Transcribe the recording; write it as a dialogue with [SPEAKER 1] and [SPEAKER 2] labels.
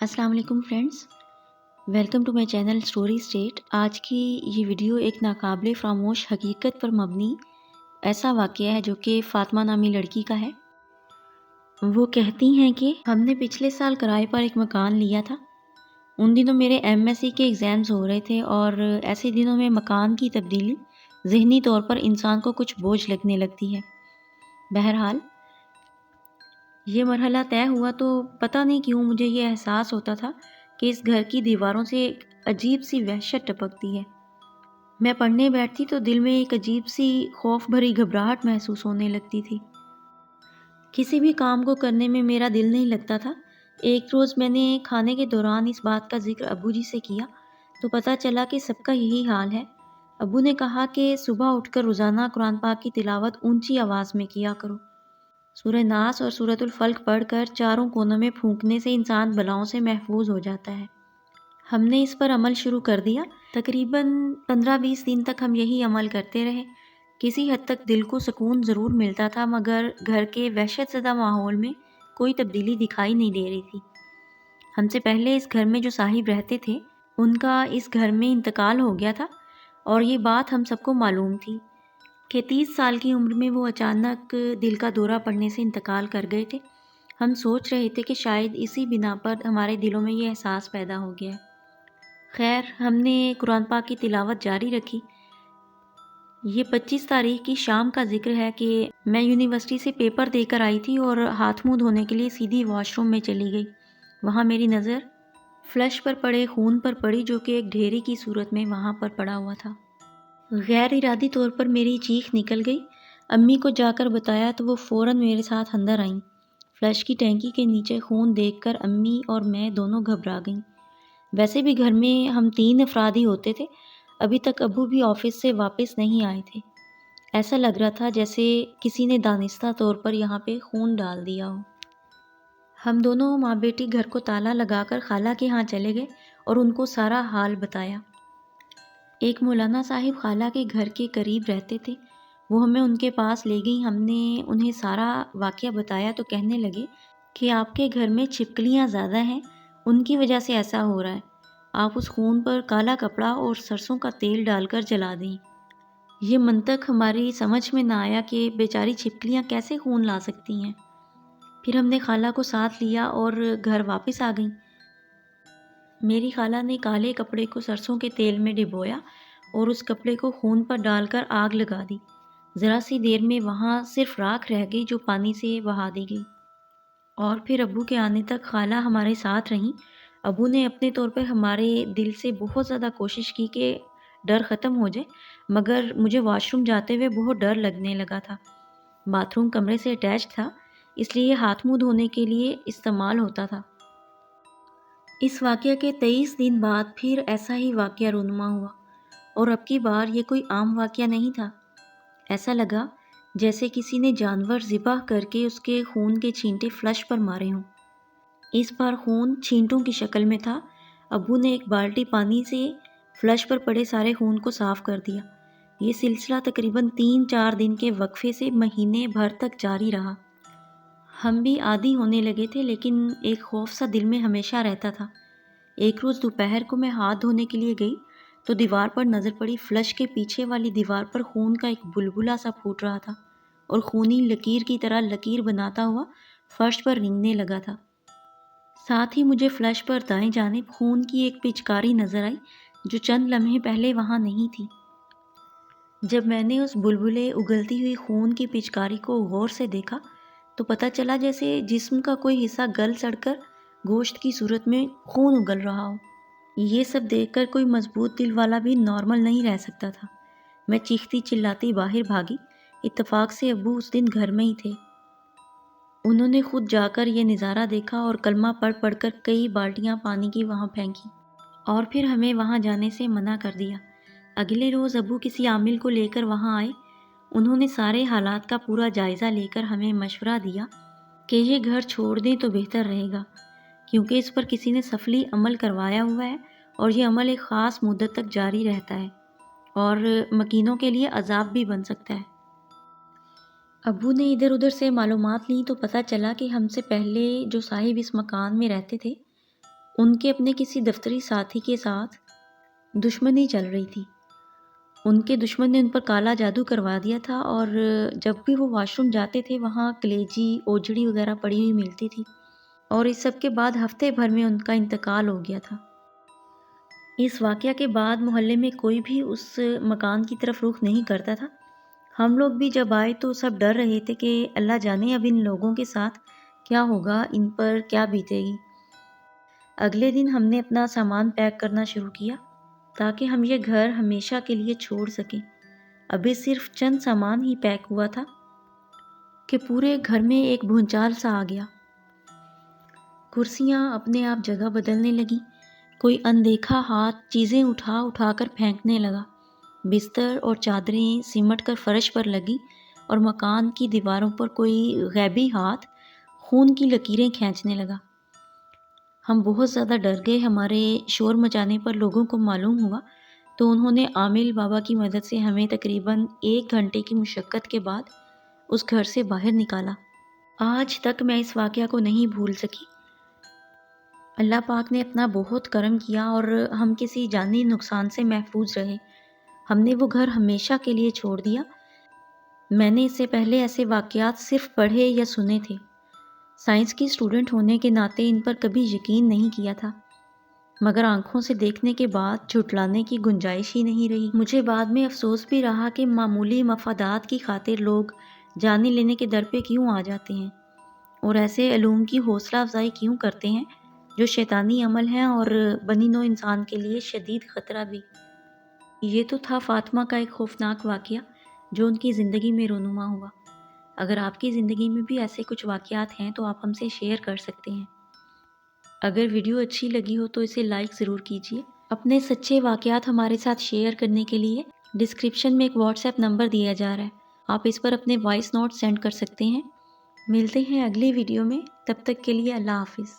[SPEAKER 1] अस्सलाम वालेकुम friends, welcome to my channel story state. आज की ये वीडियो एक नाकाबिले फ़रामोश हकीकत पर मबनी ऐसा वाक़या है जो कि फ़ातिमा नामी लड़की का है। वो कहती हैं कि हमने पिछले साल किराए पर एक मकान लिया था। उन दिनों मेरे एमएससी के एग्ज़ाम्स हो रहे थे और ऐसे दिनों में मकान की तब्दीली ज़हनी तौर पर इंसान को कुछ बोझ लगने लगती है। बहरहाल ये मरहला तय हुआ तो पता नहीं क्यों मुझे ये एहसास होता था कि इस घर की दीवारों से एक अजीब सी वहशत टपकती है। मैं पढ़ने बैठती तो दिल में एक अजीब सी खौफ भरी घबराहट महसूस होने लगती थी। किसी भी काम को करने में मेरा दिल नहीं लगता था। एक रोज़ मैंने खाने के दौरान इस बात का जिक्र अब्बू जी से किया तो पता चला कि सबका यही हाल है। अब्बू ने कहा कि सुबह उठकर रोज़ाना कुरान पाक की तिलावत ऊंची आवाज़ में किया करो। सूरह नास और सूरतुल फल्क पढ़कर चारों कोनों में फूंकने से इंसान बलाओं से महफूज हो जाता है। हमने इस पर अमल शुरू कर दिया। तकरीबन 15-20 दिन तक हम यही अमल करते रहे। किसी हद तक दिल को सुकून ज़रूर मिलता था, मगर घर के वहशत ज़दा माहौल में कोई तब्दीली दिखाई नहीं दे रही थी। हमसे पहले इस घर में जो साहिब रहते थे, उनका इस घर में इंतकाल हो गया था और ये बात हम सबको मालूम थी कि 30 साल की उम्र में वो अचानक दिल का दौरा पड़ने से इंतकाल कर गए थे। हम सोच रहे थे कि शायद इसी बिना पर हमारे दिलों में ये एहसास पैदा हो गया। खैर, हमने कुरान पाक की तिलावत जारी रखी। ये 25 तारीख की शाम का जिक्र है कि मैं यूनिवर्सिटी से पेपर देकर आई थी और हाथ मुंह धोने के लिए सीधी वॉशरूम में चली गई। वहाँ मेरी नज़र फ्लश पर पड़े खून पर पड़ी, जो कि एक ढेरी की सूरत में वहाँ पर पड़ा हुआ था। गैर इरादी तौर पर मेरी चीख निकल गई। अम्मी को जाकर बताया तो वो फ़ौरन मेरे साथ अंदर आईं। फ्लश की टैंकी के नीचे खून देखकर अम्मी और मैं दोनों घबरा गईं। वैसे भी घर में हम 3 अफराद ही होते थे। अभी तक अब्बू भी ऑफिस से वापस नहीं आए थे। ऐसा लग रहा था जैसे किसी ने दानिस्ता तौर पर यहाँ पे खून डाल दिया हो। हम दोनों माँ बेटी घर को ताला लगाकर खाला के यहाँ चले गए और उनको सारा हाल बताया। एक मौलाना साहिब खाला के घर के करीब रहते थे। वो हमें उनके पास ले गई। हमने उन्हें सारा वाक़या बताया तो कहने लगे कि आपके घर में छिपकलियाँ ज़्यादा हैं, उनकी वजह से ऐसा हो रहा है। आप उस खून पर काला कपड़ा और सरसों का तेल डालकर जला दें। ये मंतक हमारी समझ में ना आया कि बेचारी छिपकलियाँ कैसे खून ला सकती हैं। फिर हमने खाला को साथ लिया और घर वापस आ गई। मेरी खाला ने काले कपड़े को सरसों के तेल में डिबोया और उस कपड़े को खून पर डालकर आग लगा दी। ज़रा सी देर में वहाँ सिर्फ राख रह गई जो पानी से बहा दी गई। और फिर अब्बू के आने तक खाला हमारे साथ रहीं। अब्बू ने अपने तौर पर हमारे दिल से बहुत ज़्यादा कोशिश की कि डर ख़त्म हो जाए, मगर मुझे वॉशरूम जाते हुए बहुत डर लगने लगा था। बाथरूम कमरे से अटैच था, इसलिए हाथ मुँह धोने के लिए इस्तेमाल होता था। इस वाक़या के 23 दिन बाद फिर ऐसा ही वाक़या रूनुमा हुआ और अब की बार ये कोई आम वाक़या नहीं था। ऐसा लगा जैसे किसी ने जानवर ज़िबह करके उसके खून के छींटे फ्लश पर मारे हों। इस बार खून छींटों की शक्ल में था। अब्बू ने एक बाल्टी पानी से फ्लश पर पड़े सारे खून को साफ़ कर दिया। ये सिलसिला तकरीबन 3-4 दिन के वक्फे से महीने भर तक जारी रहा। हम भी आदी होने लगे थे, लेकिन एक खौफ सा दिल में हमेशा रहता था। एक रोज़ दोपहर को मैं हाथ धोने के लिए गई तो दीवार पर नज़र पड़ी। फ्लश के पीछे वाली दीवार पर खून का एक बुलबुला सा फूट रहा था और खूनी लकीर की तरह लकीर बनाता हुआ फर्श पर रेंगने लगा था। साथ ही मुझे फ्लश पर दाएं जानिब खून की एक पिचकारी नज़र आई जो चंद लम्हे पहले वहाँ नहीं थी। जब मैंने उस बुलबुले उगलती हुई खून की पिचकारी को गौर से देखा तो पता चला जैसे जिस्म का कोई हिस्सा गल सड़कर गोश्त की सूरत में खून उगल रहा हो। ये सब देखकर कोई मजबूत दिल वाला भी नॉर्मल नहीं रह सकता था। मैं चीखती चिल्लाती बाहर भागी। इत्तेफाक से अब्बू उस दिन घर में ही थे। उन्होंने खुद जाकर ये नज़ारा देखा और कलमा पढ़ पढ़कर कई बाल्टियाँ पानी की वहाँ फेंकी और फिर हमें वहाँ जाने से मना कर दिया। अगले रोज़ अब्बू किसी आमिल को लेकर वहाँ आए। उन्होंने सारे हालात का पूरा जायज़ा लेकर हमें मशवरा दिया कि ये घर छोड़ दें तो बेहतर रहेगा, क्योंकि इस पर किसी ने सफली अमल करवाया हुआ है और ये अमल एक ख़ास मुद्दत तक जारी रहता है और मकीनों के लिए अजाब भी बन सकता है। अब्बू ने इधर उधर से मालूमात ली तो पता चला कि हमसे पहले जो साहिब इस मकान में रहते थे, ان کے اپنے کسی دفتری ساتھی کے ساتھ دشمنی چل رہی تھی۔ ان کے دشمن نے ان پر کالا جادو کروا دیا تھا، اور جب بھی وہ واش روم جاتے تھے وہاں کلیجی اوجڑی وغیرہ پڑی ہوئی ملتی تھی، اور اس سب کے بعد ہفتے بھر میں ان کا انتقال ہو گیا تھا۔ اس واقعہ کے بعد محلے میں کوئی بھی اس مکان کی طرف رخ نہیں کرتا تھا۔ ہم لوگ بھی جب آئے تو سب ڈر رہے تھے کہ اللہ جانے اب ان لوگوں کے ساتھ کیا ہوگا، ان پر کیا بیتے گی۔ اگلے دن ہم نے اپنا سامان پیک کرنا شروع کیا تاکہ ہم یہ گھر ہمیشہ کے لیے چھوڑ سکیں۔ ابھی صرف چند سامان ہی پیک ہوا تھا کہ پورے گھر میں ایک بھونچال سا آ گیا۔ کرسیاں اپنے آپ جگہ بدلنے لگیں، کوئی اندیکھا ہاتھ چیزیں اٹھا اٹھا کر پھینکنے لگا، بستر اور چادریں سمٹ کر فرش پر لگیں، اور مکان کی دیواروں پر کوئی غیبی ہاتھ خون کی لکیریں کھینچنے لگا۔ ہم بہت زیادہ ڈر گئے۔ ہمارے شور مچانے پر لوگوں کو معلوم ہوا تو انہوں نے عامل بابا کی مدد سے ہمیں تقریباً 1 گھنٹے کی مشقت کے بعد اس گھر سے باہر نکالا۔ آج تک میں اس واقعہ کو نہیں بھول سکی۔ اللہ پاک نے اپنا بہت کرم کیا اور ہم کسی جانی نقصان سے محفوظ رہے۔ ہم نے وہ گھر ہمیشہ کے لیے چھوڑ دیا۔ میں نے اس سے پہلے ایسے واقعات صرف پڑھے یا سنے تھے۔ سائنس کی اسٹوڈنٹ ہونے کے ناطے ان پر کبھی یقین نہیں کیا تھا، مگر آنکھوں سے دیکھنے کے بعد جھٹلانے کی گنجائش ہی نہیں رہی۔ مجھے بعد میں افسوس بھی رہا کہ معمولی مفادات کی خاطر لوگ جانیں لینے کے در پہ کیوں آ جاتے ہیں، اور ایسے علوم کی حوصلہ افزائی کیوں کرتے ہیں جو شیطانی عمل ہیں اور بنی نوع انسان کے لیے شدید خطرہ بھی۔ یہ تو تھا فاطمہ کا ایک خوفناک واقعہ جو ان کی زندگی میں رونما ہوا۔ اگر آپ کی زندگی میں بھی ایسے کچھ واقعات ہیں تو آپ ہم سے شیئر کر سکتے ہیں۔ اگر ویڈیو اچھی لگی ہو تو اسے لائک ضرور کیجیے۔ اپنے سچے واقعات ہمارے ساتھ شیئر کرنے کے لیے ڈسکرپشن میں ایک واٹس ایپ نمبر دیا جا رہا ہے، آپ اس پر اپنے وائس نوٹ سینڈ کر سکتے ہیں۔ ملتے ہیں اگلی ویڈیو میں، تب تک کے لیے اللہ حافظ۔